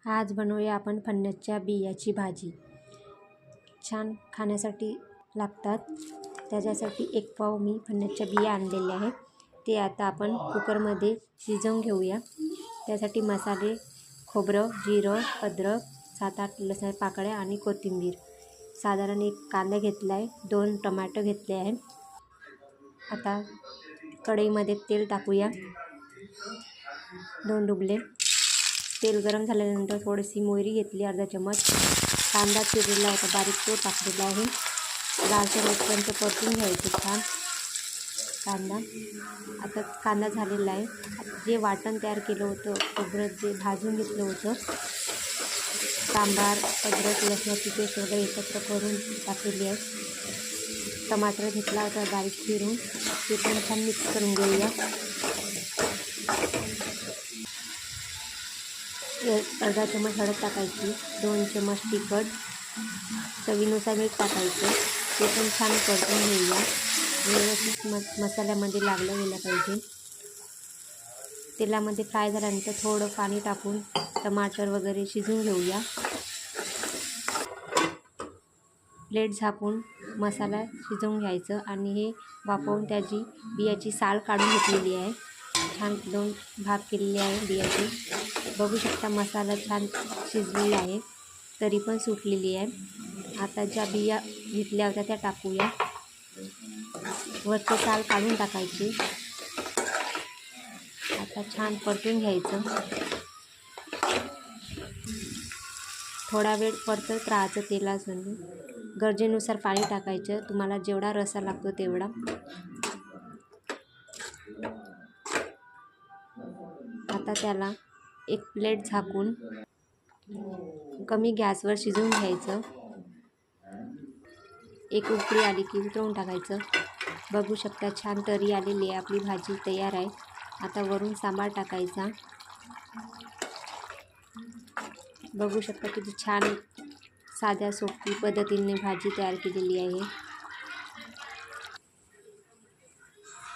आज बनवूया आपण फणसाच्या बियाची भाजी। छान खाण्यासाठी लागतात। त्याच्यासाठी एक पाव मी फणसाच्या बिया आणलेल्या आहेत। ते आता आपण कुकरमध्ये शिजवून घेऊया। त्यासाठी मसाले खोबरं, जिरं, अद्रक, 7-8 लसूण पाकळ्या आणि कोथिंबीर। साधारण एक कांदा घेतला आहे, 2 टोमॅटो घेतले आहेत। आता कढईमध्ये तेल टाकूया, 2 डुबले। तेल गरम झाल्यानंतर थोडीशी मोहरी घेतली, अर्धा चमच। कांदा चिरलेला होता बारीक तो टाकलेला आहे। लालसर होईपर्यंत परतून घ्यायचं छान कांदा। आता कांदा झालेला आहे। जे वाटण तयार केलं होतं, खोबरं जे भाजून घेतलं होतं, सांबार, अद्रक, लसणाची पेस्ट वगैरे एकत्र करून टाकलेली आहे। टमाटर घेतला होता बारीक चिरून, ते पण छान मिक्स करून घेऊया। अर्धा चमच हळद टाकायची, 2 चमच तिखट, चवीनुसार मीठ टाकायचं। ते पण छान परतून घेऊया। व्यवस्थित मसाल्यामध्ये लागलं गेलं पाहिजे। तेलामध्ये फ्राय झाल्यानंतर थोडं पाणी टाकून टमाटर वगैरे शिजवून घेऊया। प्लेट झाकून मसाला शिजवून घ्यायचं आणि हे वाफवून त्याची बियाची साल काढून घेतलेली आहे। छान 2 भाग केलेले आहे बियाचे। बघू शकता मसाला छान शिजलेला आहे, तरी पण सुटलेली आहे। आता ज्या बिया घेतल्या होत्या त्या टाकूया। वरची साल काढून टाकायची। आता छान परतून घ्यायचं। थोडा वेळ परतत राहायचं तेलासोबत। गरजेनुसार पाणी टाकायचं, तुम्हाला जेवढा रस्सा लागतो तेवढा। आता त्याला एक प्लेट झाकून कमी गॅसवर शिजवून घ्यायचं। एक उकळी आली की उतरवून टाकायचं। बघू शकता छान तरी आलेली आहे, आपली भाजी तयार आहे। आता वरून सांबार टाकायचा। बघू शकता किती छान साध्या सोपी पद्धतीने भाजी तयार केलेली आहे।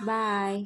बाय।